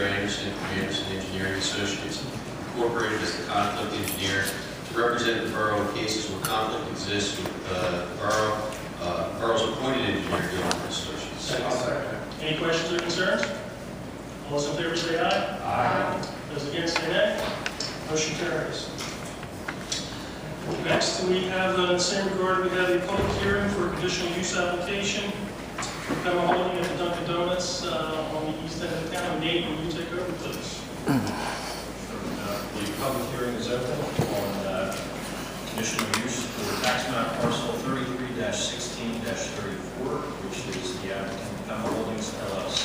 Anderson from Anderson Engineering Associates, Incorporated as the conflict engineer to represent the borough in cases where conflict exists with the borough's appointed engineer, Gilmore Associates. Second. Any questions or concerns? All those in favor say aye. Aye. Those against say nay. Motion carries. Next, we have, in the same regard, we have a public hearing for a conditional use application. Become a holding at the Dunkin Donuts on the east end of town. Nate, will you take over, please? The public hearing is open on conditional use for tax map parcel 33-16-34, which is the applicant Become Holdings LLC.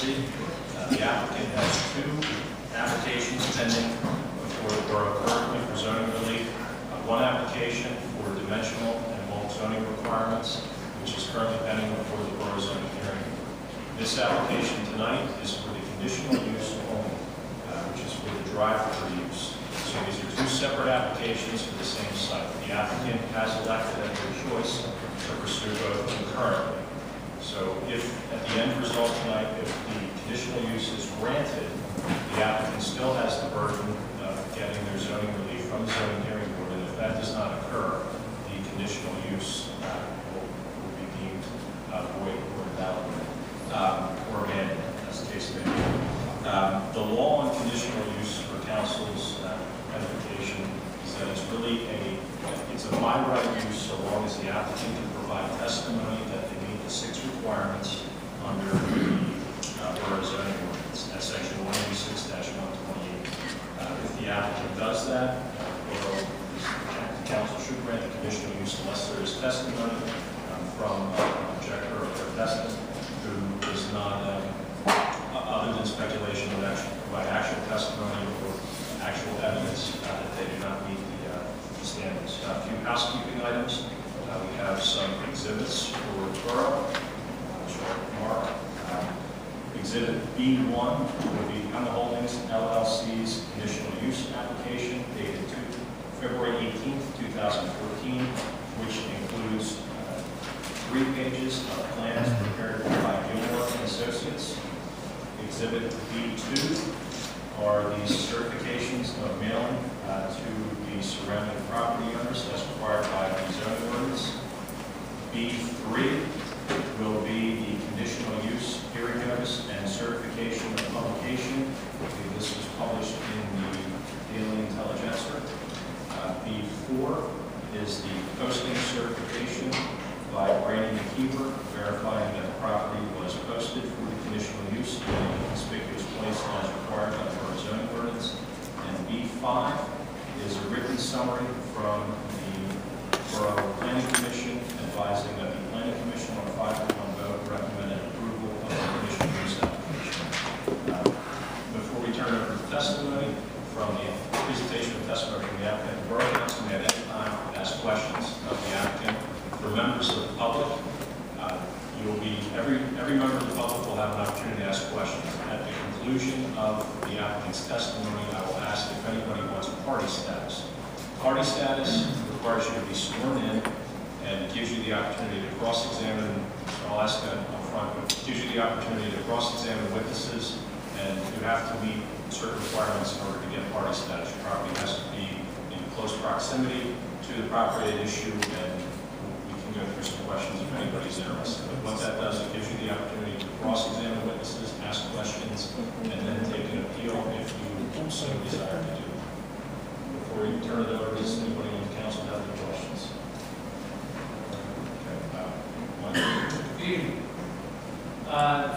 The applicant has two applications pending before the borough currently for zoning relief. One application for dimensional and bulk zoning requirements, which is currently pending before the borough zoning hearing. This application tonight is for the conditional use only, which is for the drive-thru use. So these are two separate applications for the same site. The applicant has elected at their choice to pursue both concurrently. So if at the end result tonight, if the conditional use is granted, the applicant still has the burden of getting their zoning relief from the zoning hearing board. And if that does not occur, the conditional use will be deemed void or invalid or abandoned, as the case may be. The law on conditional use for council's edification is that it's really it's a by right use so long as the applicant can provide testimony that they meet the 6 requirements under the borough zoning ordinance. That's section 186-128. If the applicant does that, the council should grant the conditional use unless there is testimony from an objector or contestant who is not, other than speculation, would actually provide actual testimony or actual evidence that they do not meet the standards. A few housekeeping items. We have some exhibits for the borough, which are marked. Exhibit B1 will be Become Holdings LLC's conditional use application dated February 18th, 2014, which includes 3 pages of plans prepared by Gilmore and Associates. Exhibit B2 are the certifications of mailing to the surrounding property owners as required by the zoning ordinance. B3 will be the conditional use hearing notice and certification of publication. This was published in the Daily Intelligencer. B4 is the posting certification by Brandon McKeever, verifying that the property was posted for the conditional use in a conspicuous place as required by the borough zoning ordinance. And B5 is a written summary from the Borough Planning Commission advising that the Planning Commission on a 5-1 vote recommended approval of the conditional use application. Before we turn over to testimony from the presentation of testimony from the applicant, the Borough Council may at any time ask questions of the applicant. For members of the public, every member of the public will have an opportunity to ask questions. At the conclusion of the applicant's testimony, I will ask if anybody wants party status. Party status requires you to be sworn in and gives you the opportunity to cross-examine. So I'll ask that up front, but gives you the opportunity to cross-examine witnesses, and you have to meet certain requirements in order to get party status. Your property has to be in close proximity to the property at issue, and we can go through some questions if anybody's interested. But what that does, it gives you the opportunity to cross-examine witnesses, ask questions, and then take an appeal if you so desire to do. Before you turn it over, does anybody on the council have any questions?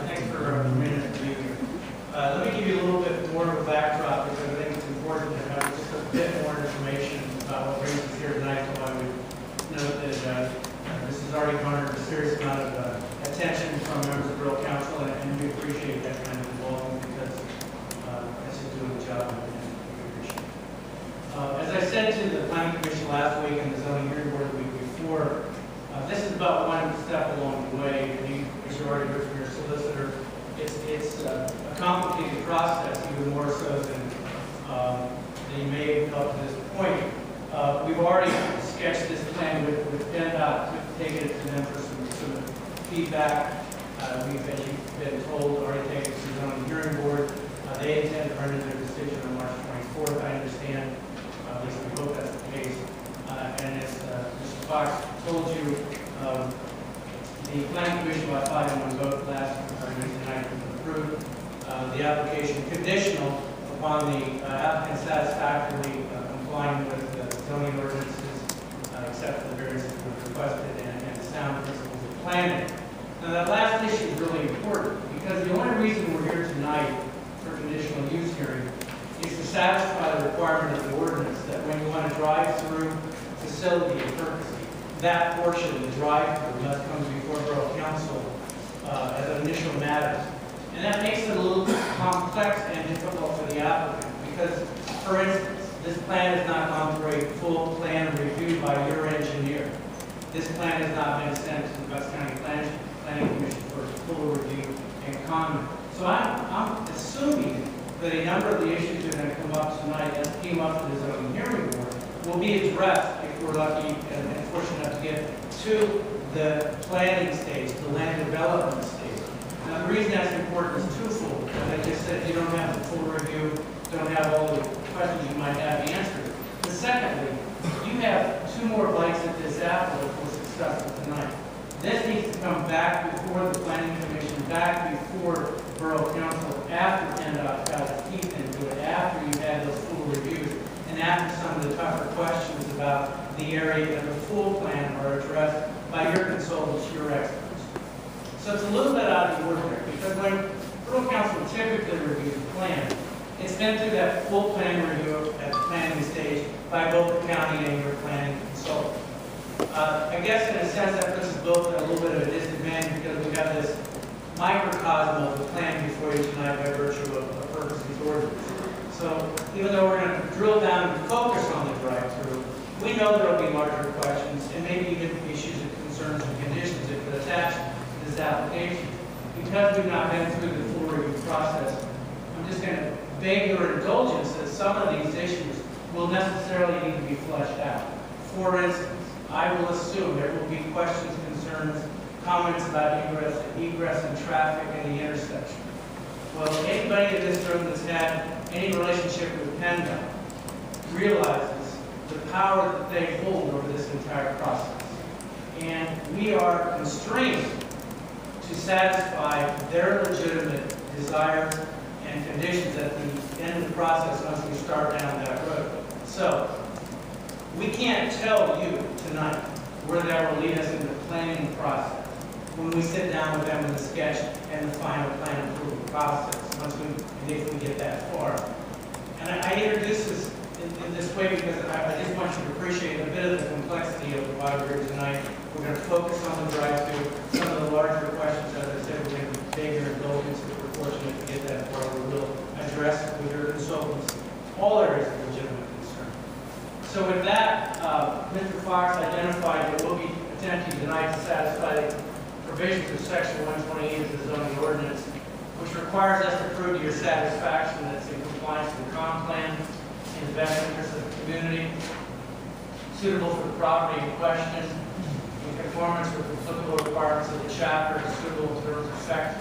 Thanks for permitting me to be here. Let me give you a little bit more of a backdrop because I think it's important to have just a bit more information about what brings us here tonight. So I would note that this has already garnered a serious amount of attention from members of the Borough Council, and we appreciate that kind of involvement because that's just doing the job, and we appreciate it. As I said to the Planning Commission last week and the Zoning Hearing Board the week before, this is about one step along the way. And as you already heard from your solicitor, it's a complicated process, even more so than you may have up to this point. We've already sketched this plan with PennDOT, taken it to them for some feedback. We've, as you've been told, already taken it to the Zoning Hearing Board. They intend to render their decision on March 24th, I understand. At least we hope that's the case. And as Mr. Fox told you, the Planning Commission by 5-1 vote last Wednesday night approved the application conditional upon the applicant satisfactorily complying with the zoning ordinances, except for the variances that were requested and sound principles of planning. Now that last issue is really important because the only reason we're here tonight for conditional use hearing is to satisfy the requirement of the ordinance that when you want to drive through facility in Perkasie, that portion of the drive-thru must come before Borough Council as an initial matter. And that makes it a little bit complex and difficult for the applicant because, for instance, this plan has not gone through a full plan review by your engineer. This plan has not been sent to the Bucks County Planning Commission for a full review and comment. So I'm assuming that a number of the issues that are going to come up tonight that came up in the zoning hearing board will be addressed if we're lucky and fortunate enough to get to the planning stage, the land development stage. Now the reason that's important is twofold. As I just said, you don't have the full review, don't have all the questions you might have answered. But secondly, you have 2 more bites at this apple if we're successful tonight. This needs to come back before the Planning Commission, back before Borough Council, after PennDOT got its teeth into it, after you had those full reviews, and after some of the tougher questions about the area and the full plan are addressed by your consultants, your experts. So it's a little bit out of the ordinary, because when Borough Council typically reviews a plan, it's been through that full plan review at the planning stage by both the county and your planning consultant. I guess in a sense that puts us both at a little bit of a disadvantage because we have this microcosm of the plan before you tonight by virtue of Perkasie's ordinance. So even though we're going to drill down and focus on the drive-thru, we know there will be larger questions and maybe even issues and concerns and conditions that could attach to this application. Because we've not been through the full review process, I'm just going to beg your indulgence that some of these issues will necessarily need to be fleshed out. For instance, I will assume there will be questions, concerns, comments about egress and traffic in the intersection. Well, anybody in this room that's had any relationship with PennDOT realizes the power that they hold over this entire process. And we are constrained to satisfy their legitimate desires and conditions at the end of the process once we start down that road. So, we can't tell you tonight where that will lead us in the planning process when we sit down with them in the sketch and the final plan approval process, once we, if we get that far. And I introduce this in this way because I just want you to appreciate a bit of the complexity of why we're here tonight. We're going to focus on the drive-thru. Some of the larger questions, as I said, we're going to beg your indulgence if we're fortunate to get that far. We will address with your consultants all areas of legitimate concern. So with that, Mr. Fox identified that we'll be attempting tonight to satisfy the provisions of Section 128 of the zoning ordinance, which requires us to prove to your satisfaction that it's in compliance with the comp plan, in the best interest of the community, suitable for the property in question, in conformance with the applicable requirements of the chapter, suitable in terms of effect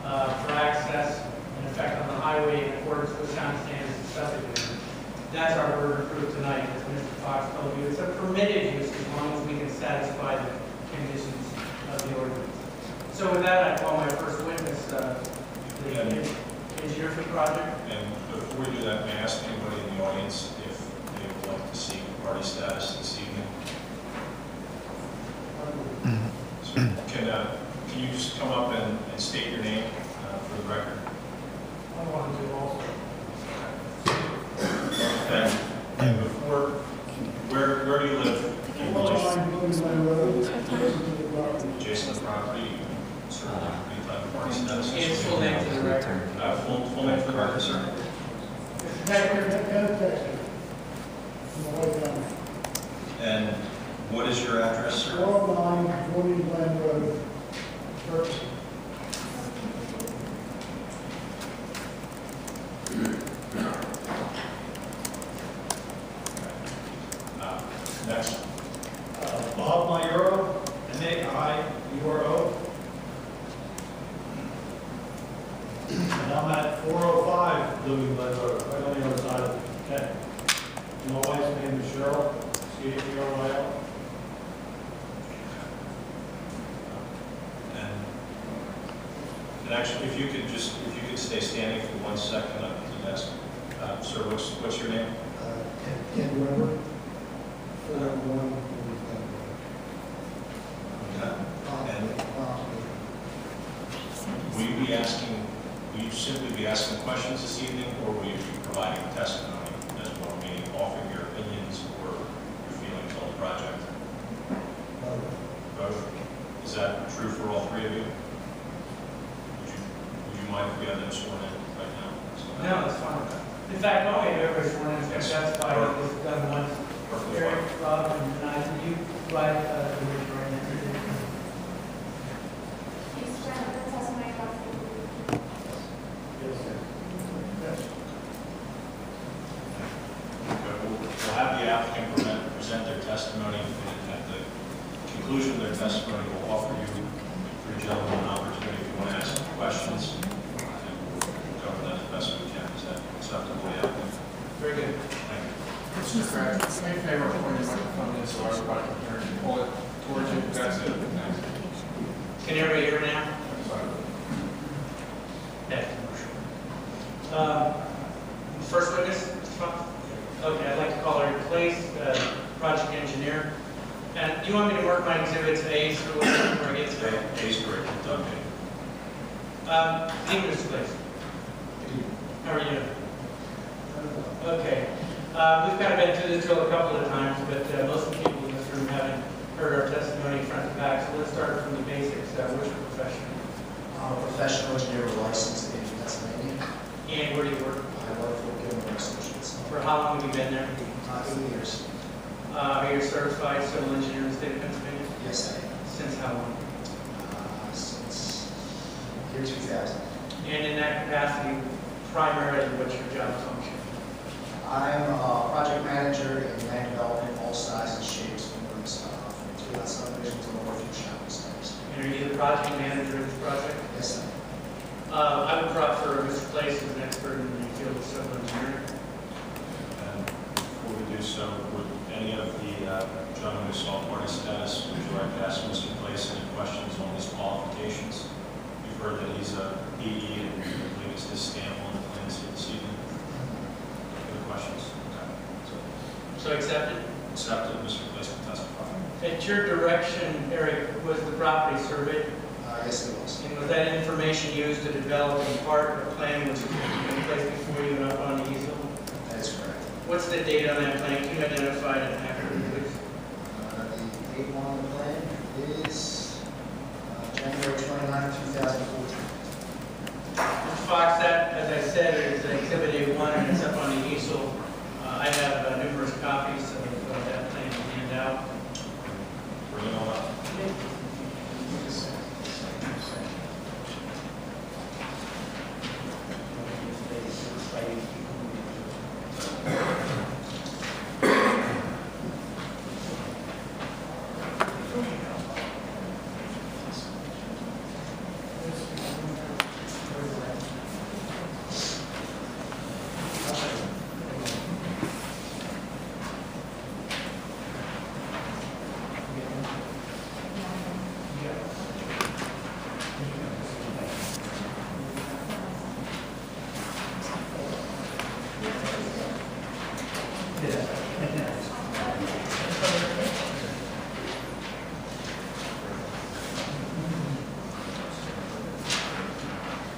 for access and effect on the highway in accordance with sound standards and subdivision. That's our burden of proof tonight, as Mr. Fox told you. It's a permitted use as long as we can satisfy the conditions of the ordinance. So with that, I call my first witness, the engineer for the project. And before we do that, may I ask anybody in the audience if they would like to see party status this evening? So can you just come up and state your name for the record? I want to do also. And before, where do you live? Adjacent to the property, certainly any type of party status? It's full name for the record. Full name for the record, sir? And what is your address, sir? 409 Blooming Glen Road, Perkasie. Next. Bob Mayuro, M-A-I-U-R-O. And I'm at 405 Blooming Glen Road, right on the other side of the okay. My wife's name is Cheryl, C-H-E-R-Y-L. And actually, if you could stay standing for 1 second, I can ask, sir, what's your name? Ken Weber, 401 Will you simply be asking questions this evening, or will you be providing testimony as well, meaning offering your opinions or your feelings on the project? Both? Is that true for all three of you? Would you mind if we have them sworn in right now? No, that's fine. In fact, I'll get everybody sworn in, if that's why it was done once. Perfectly Eric, fine. Rob, and I, can you provide the original right now? Please stand up and testify about the We'll have the applicant present their testimony, and at the conclusion of their testimony, we'll offer you, three gentlemen, an opportunity if you want to ask some questions, and we'll cover that as best we can. Is that acceptable, applicant? Very good. Thank you. Mr. Craig, do me a favor, point your microphone in so everybody can hear you. Pull it towards you. That's it. Thanks. Can everybody hear me now? Sorry. Okay. First witness, Mr. Fox? Okay, I'd like to call her in place, project engineer. And do you want me to work my exhibits A through where I get to? A's great, Dunkin. Name this place. How are you doing? Okay. We've kind of been through this drill a couple of times, but most of the people in this room haven't heard our testimony front to back. So let's start from the basics. What's your profession? I'm a professional engineer with license in Pennsylvania. And where do you work? I work for Gilmore Associates. For how long have you been there? 8 years. Are you a certified civil engineer in the state of Pennsylvania? Yes, I am. Since how long? Since year 2000. And in that capacity, primarily, what's your job function? I'm a project manager in land development, all sizes, shapes, forms, from 2 lot subdivisions to over 2 shopping centers. And are you the project manager of this project? Yes, I am. I would prefer Mr. Place as an expert in the field of civil engineering. And before we do so, would any of the gentlemen who saw party status, would you like to ask Mr. Place any questions on his qualifications? You've heard that he's a PE, and I believe it's his stamp on the plans here this evening. Any questions? Okay. So accepted? Accepted, Mr. Place will testify. At your direction, Eric, was the property surveyed? Yes, it was. And was that information used to develop in part a plan which was in place before you and up on the easel? That is correct. What's the date on that plan? Can you identify it accurately, please? The date on the plan is January 29, 2014. Mr. Fox, that, as I said, is Exhibit A1 and it's up on the easel. I have numerous copies of that plan to hand out. Bring it on up.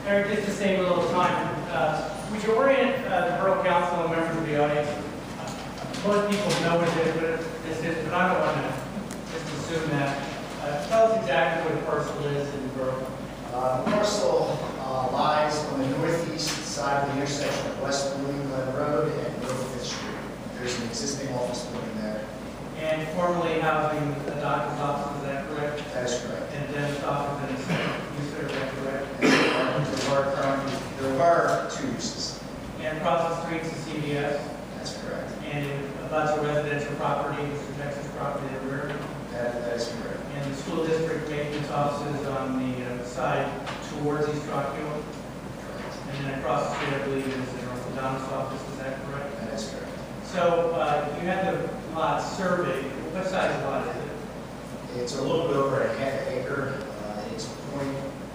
Eric, just to save a little time, would you orient the Borough Council and members of the audience? Most people know what this is, but I don't want to just assume that. Tell us exactly what the parcel is in the borough. The parcel lies on the northeast side of the intersection of West Blooming Glen Road and North 5th Street. There's an existing office building there. And formerly housing the doctor's office, is that correct? That is correct. And dentist office and a user, is that correct? There were 2 uses. And across the street's the CVS, That's correct. and it abuts a residential property, Mr. Texas property at the rear. That is correct. And the school district maintenance offices on the side towards East Rockville. and then across the street, I believe, is the orthodontist office, is that correct? That is correct. So you had the lot surveyed. What size lot is it? It's a little bit over a half acre. It's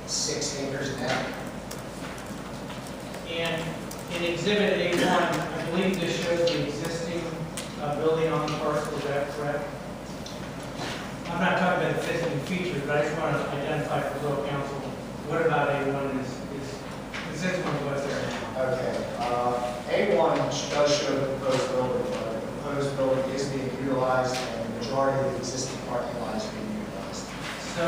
0.6 acres now. And in Exhibit A1, I believe this shows the existing building on the parcel, is that correct? I'm not talking about existing features, but I just want to identify for Borough Council, what about A1 is consistent with what's there now? Okay. A1 does show the proposed building, but the proposed building is being utilized, and the majority of the existing parking lot is being utilized. So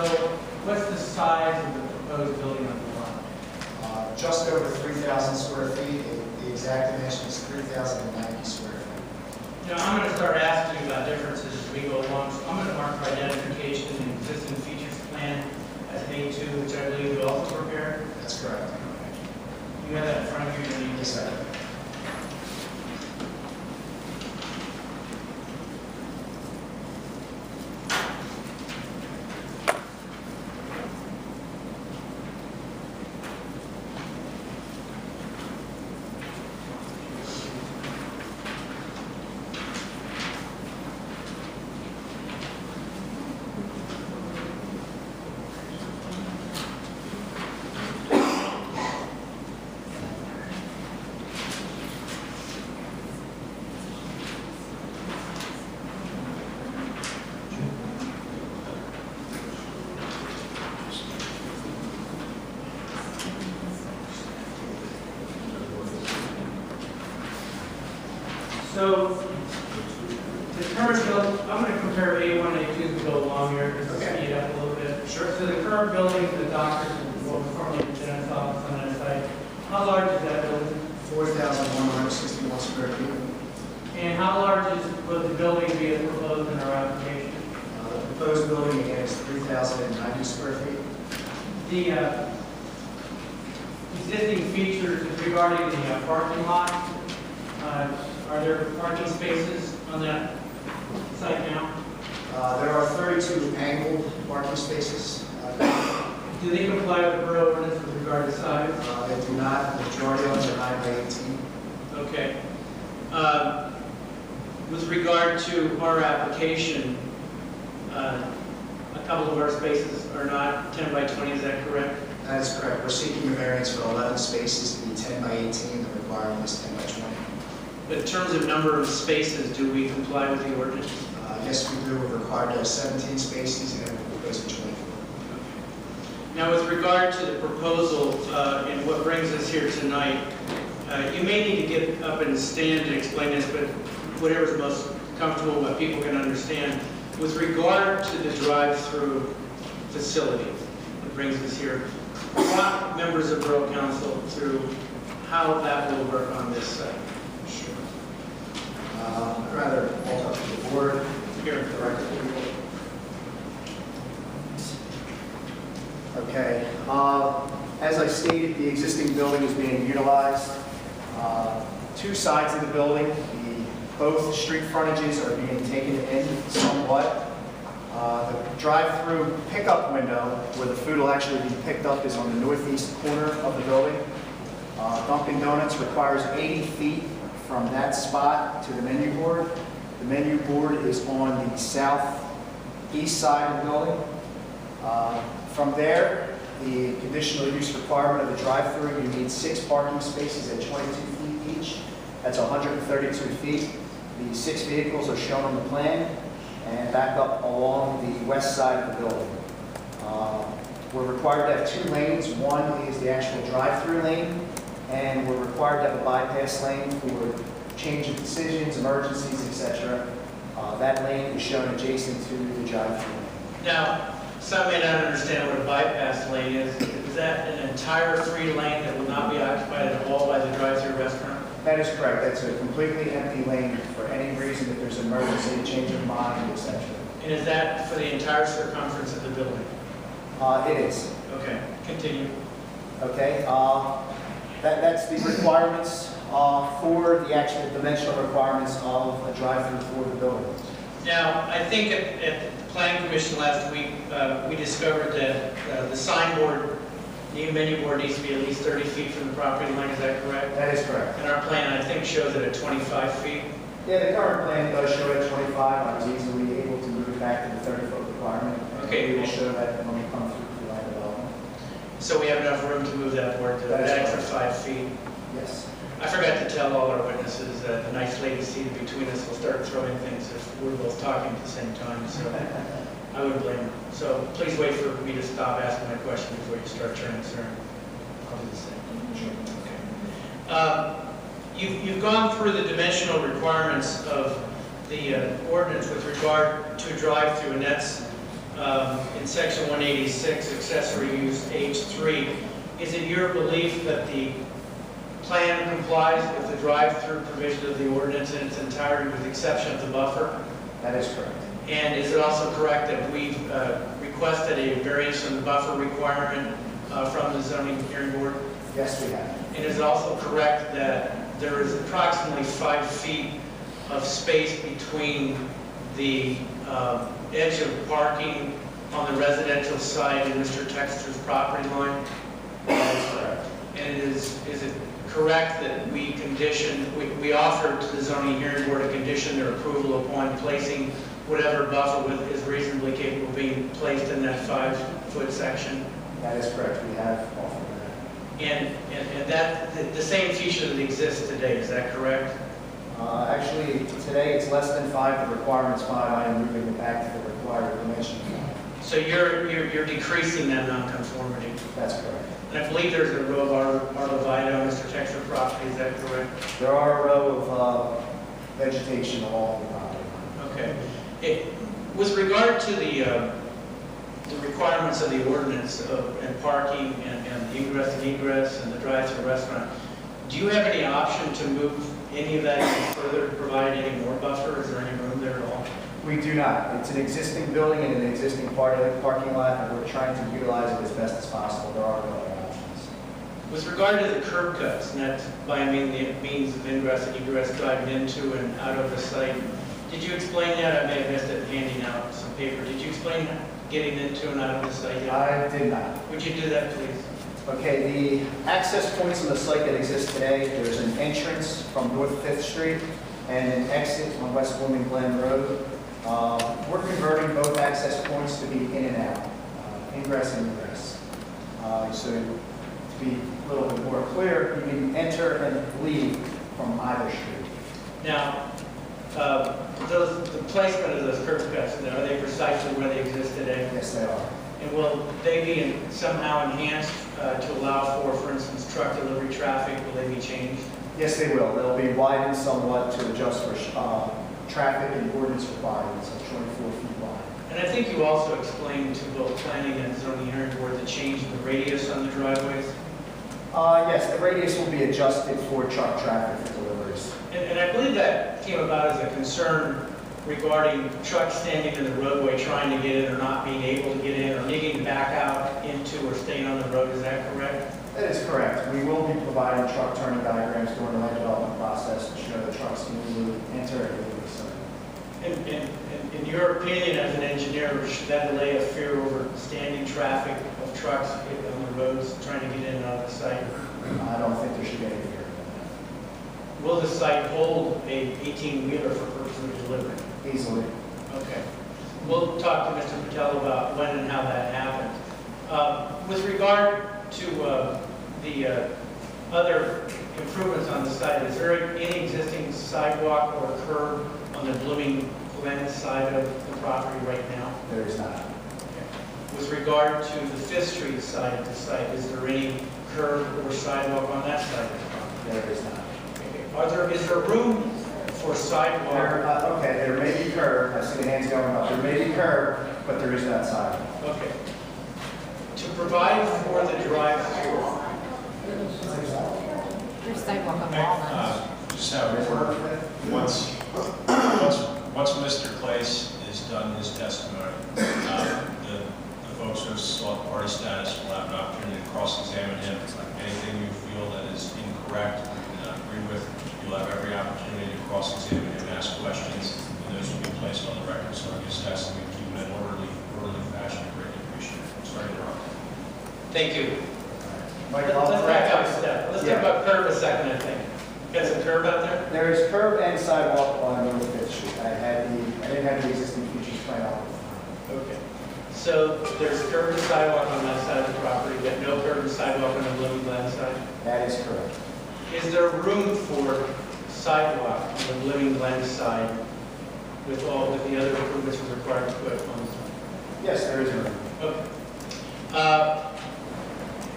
what's the size of the proposed building on the lot? Just over 3,000 square feet. The exact dimension is 3,090 square feet. You know, I'm going to start asking you about differences as we go along, so I'm going to mark for identification the existing features plan as A2, which I believe you also prepared. That's correct. You have that in front of you, you need Yes, sir. So, the current building, I'm going to compare A1 and A2 as we go along here, just to speed up a little bit. Sure. So the current building, the doctor's, what was formerly the dentist's office on that site, how large is that building? 4,161 square feet. And how large would the building be as proposed in our application? The proposed building, again, is 3,090 square feet. The existing features regarding the parking lot, are there parking spaces on that site now? There are 32 angled parking spaces. Do they comply with the borough ordinance with regard to size? They do not. The majority of them are 9 by 18. Okay. With regard to our application, a couple of our spaces are not 10 by 20, is that correct? That is correct. We're seeking a variance for 11 spaces to be 10 by 18. The requirement is 10 by 20. But in terms of number of spaces, do we comply with the ordinance? Yes, we do. We're required to have 17 spaces, and then we're proposing 24. Now, with regard to the proposal and what brings us here tonight, you may need to get up and stand and explain this, but whatever's most comfortable, what people can understand. With regard to the drive-through facility that brings us here, walk members of Borough Council through how that will work on this site. Sure. I'd rather walk up to the board. Here. Directly. Okay. As I stated, the existing building is being utilized. Two sides of the building, both street frontages are being taken in somewhat. The drive-through pickup window, where the food will actually be picked up, is on the northeast corner of the building. Dunkin Donuts requires 80 feet from that spot to the menu board. The menu board is on the southeast side of the building. From there, the conditional use requirement of the drive-through, you need 6 parking spaces at 22 feet each. That's 132 feet. The 6 vehicles are shown on the plan and back up along the west side of the building. We're required to have 2 lanes. One is the actual drive-through lane, and we're required to have a bypass lane for change of decisions, emergencies, etc. That lane is shown adjacent to the drive-through lane. Now, some may not understand what a bypass lane is. Is that an entire 3 lane that will not be occupied at all by the drive-through restaurant? That is correct. That's a completely empty lane for any reason, if there's an emergency, change of mind, etc. And is that for the entire circumference of the building? It is. Okay, continue. Okay. That's the requirements for the actual dimensional requirements of a drive-through for the building. Now, I think at the Planning Commission last week, we discovered that the signboard new menu board needs to be at least 30 feet from the property line, is that correct? That is correct. And our plan, I think, shows it at 25 feet. Yeah, the current plan does show it at 25. I was easily able to move it back to the 30-foot requirement. Okay. We will show that when we come through the land development. So we have enough room to move that board to That an is extra correct. 5 feet. Yes. I forgot to tell all our witnesses that the nice lady seated between us will start throwing things if we're both talking at the same time, so I would blame her. So please wait for me to stop asking my question before you start turning concern. I'll do the same. Okay. You've gone through the dimensional requirements of the ordinance with regard to drive-through, and that's in section 186, accessory use H3. Is it your belief that the plan complies with the drive-through provision of the ordinance in its entirety with the exception of the buffer? That is correct. And is it also correct that we've requested a variance from the buffer requirement from the zoning hearing board? Yes, we have. And is it also correct that there is approximately 5 feet of space between the edge of parking on the residential side and Mr. Texter's property line? That is correct. And is it correct that we offered to the zoning hearing board to condition their approval upon placing whatever buffer is reasonably capable of being placed in that 5-foot section? That is correct. We have offered that. And that, the same feature that exists today, is that correct? Actually, today it's less than 5. The requirement's 5. I am moving it back to the required dimension. So you're decreasing that nonconformity. That's correct. And I believe there's a row of arborvitae on Mr. Texter property, is that correct? There are a row of vegetation along the property. Okay. With regard to the requirements of the ordinance and parking and the ingress and egress and the drive-through restaurant, do you have any option to move any of that any further to provide any more buffer? Is there any room there at all? We do not. It's an existing building and an existing part of the parking lot, and we're trying to utilize it as best as possible. There are no other options. With regard to the curb cuts, and that's by the means of ingress and egress driving into and out of the site, did you explain that? I may have missed it handing out some paper. Did you explain getting into and out of the site? I did not. Would you do that, please? Okay, the access points on the site that exist today, there's an entrance from North 5th Street and an exit on West Blooming Glen Road. We're converting both access points to be in and out, ingress and egress. So to be a little bit more clear, you can enter and leave from either street. Now, the placement of those curb cuts, are they precisely where they exist today? Yes, they are. And will they be somehow enhanced to allow for instance, truck delivery traffic? Will they be changed? Yes, they will. They'll be widened somewhat to adjust for traffic and ordinance requirements of 24 feet wide. And I think you also explained to both planning and zoning hearing board the change in the radius on the driveways. Yes, the radius will be adjusted for truck traffic for deliveries. And I believe that came about as a concern regarding trucks standing in the roadway trying to get in or not being able to get in or needing to back out into or staying on the road. Is that correct? That is correct. We will be providing truck turning diagrams during the land development process to show the trucks can move, enter, and leave the site. In your opinion as an engineer, should that allay a fear over standing traffic of trucks on the roads trying to get in and out of the site? I don't think there should be any fear. Will the site hold a 18-wheeler for purposes of delivery? Easily. Okay. We'll talk to Mr. Patel about when and how that happens. With regard to the other improvements on the site, is there any existing sidewalk or curb on the Blooming Glen side of the property right now? There is not. Okay. With regard to the 5th Street side of the site, is there any curb or sidewalk on that side of the property? There is not. Okay. Is there room for sidewalk? Okay, there may be curb. I see the hands going up. There may be curb, but there is not sidewalk. Okay. To provide for the drive-through. There's sidewalk on Walnut. Just have a word. Once Mr. Clace is done his testimony, the folks who have sought party status will have an opportunity to cross-examine him. Anything you feel that is incorrect, you do not agree with, you'll have every opportunity to cross-examine him, ask questions, and those will be placed on the record. So I guess that's something we keep in an orderly fashion. Greatly appreciate it. Sorry to interrupt. Thank you. Mike, Let's I'll back up a correct step. Let's Yeah. talk about curb a second, I think. Got some curb out there? There is curb and sidewalk on North Fifth Street. I didn't have the existing features planned out. Okay. So there's curb and sidewalk on that side of the property, but no curb and sidewalk on the Blooming Glen side? That is correct. Is there room for sidewalk on the Blooming Glen side with the other improvements we're required to put on the side? Yes, there is room. Okay.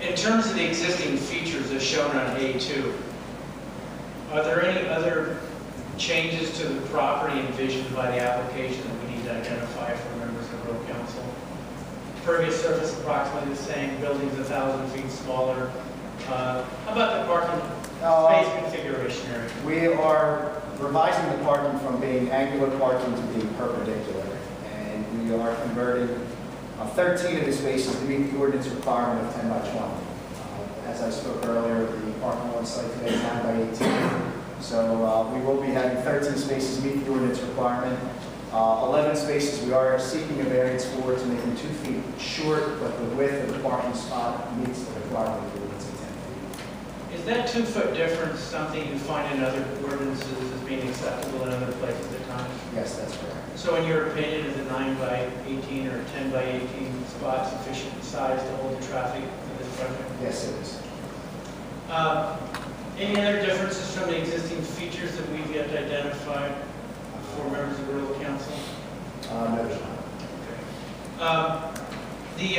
In terms of the existing features as shown on A2, are there any other changes to the property envisioned by the application that we need to identify for members of Borough Council? Pervious surface approximately the same, buildings 1,000 feet smaller. How about the parking space configuration area? We are revising the parking from being angular parking to being perpendicular. And we are converting 13 of the spaces to meet the ordinance requirement of 10 by 20. As I spoke earlier, the parking on site today is 9 by 18. So we will be having 13 spaces meet the ordinance requirement. 11 spaces we are seeking a variance for to make them 2 feet short, but the width of the parking spot meets the requirement of the ordinance of 10 feet. Is that 2-foot difference something you find in other ordinances as being acceptable in other places at times? Yes, that's correct. So in your opinion, is a 9 by 18 or 10 by 18 spot sufficient size to hold the traffic for this project? Yes, it is. Any other differences from the existing features that we've yet identified for members of the Borough Council? No, there's not. The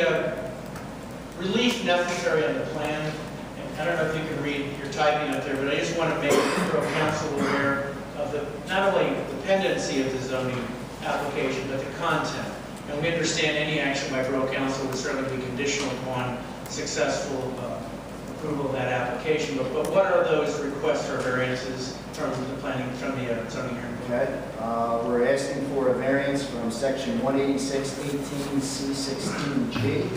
relief necessary on the plan, and I don't know if you can read your typing up there, but I just want to make the Borough Council aware of not only the pendency of the zoning application, but the content. And we understand any action by Borough Council would certainly be conditional upon successful approval of that application. But what are those requests for variances from the zoning hearing? Okay. We're asking for a variance from section 186-18C16G.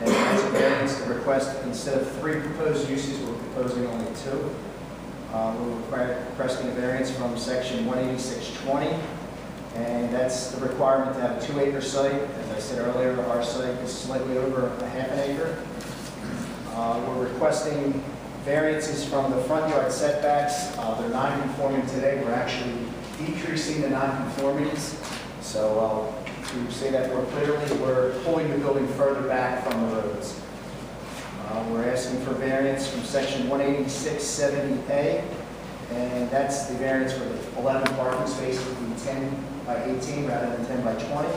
And that's a variance to request, instead of 3 proposed uses, we're proposing only 2. We're requesting a variance from section 186-20. And that's the requirement to have a 2-acre site. As I said earlier, our site is slightly over a half an acre. We're requesting variances from the front yard setbacks. They're non-conforming today. We're actually decreasing the non-conformities. So to say that more clearly, we're pulling the building further back from the roads. We're asking for variance from section 186-70A, and that's the variance for the 11 parking spaces to be 10 by 18 rather than 10 by 20.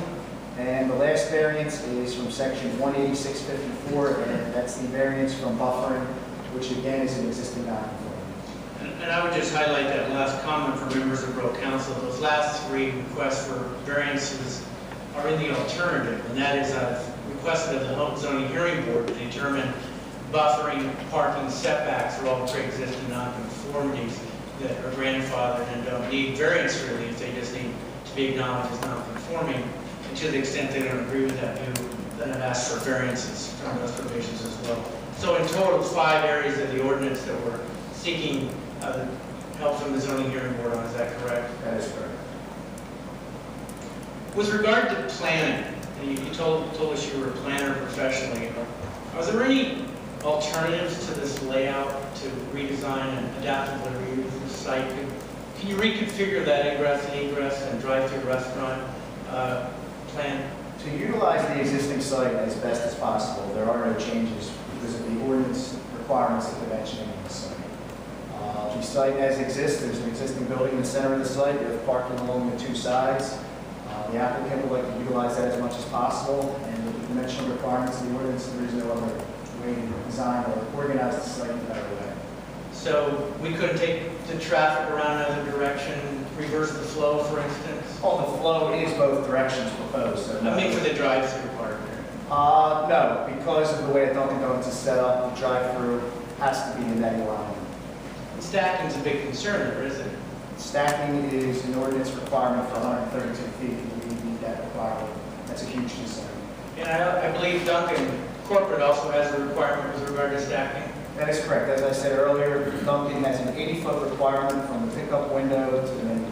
And the last variance is from section 186-54, and that's the variance from buffering, which again is an existing non-conforming. And I would just highlight that last comment for members of Borough Council. Those last 3 requests for variances are in the alternative, and that is I've requested of the Home Zoning Hearing Board to determine buffering, parking, setbacks are all pre-existing non-conformities that are grandfathered and don't need variance relief. They just need to be acknowledged as non-conforming. And to the extent they don't agree with that view, then I've asked for variances from those provisions as well. So in total, 5 areas of the ordinance that we're seeking help from the Zoning Hearing Board on. Is that correct? That is correct. With regard to planning, and you told us you were a planner professionally, are there any alternatives to this layout to redesign and adaptively reuse the site? Can you reconfigure that ingress and egress and drive-through restaurant plan? To utilize the existing site as best as possible, there are no changes because of the ordinance requirements of dimensioning of the site. The site as exists, there's an existing building in the center of the site. We have parking along the 2 sides. The applicant would like to utilize that as much as possible, and with the dimensional requirements of the ordinance, there is no other way to design or organize the site in a better way. So we couldn't take the traffic around another direction, reverse the flow, for instance? Oh, the flow is both directions proposed. So no. I mean for the drive-through part here. No, because of the way a Dunkin Donuts is set up, the drive-through has to be in that alignment. Stacking's a big concern there, isn't it? Stacking is an ordinance requirement for 132 feet, and we meet that requirement. That's a huge concern. And I believe Dunkin Corporate also has a requirement with regard to stacking. That is correct. As I said earlier, Dunkin has an 80-foot requirement from the pickup window to the main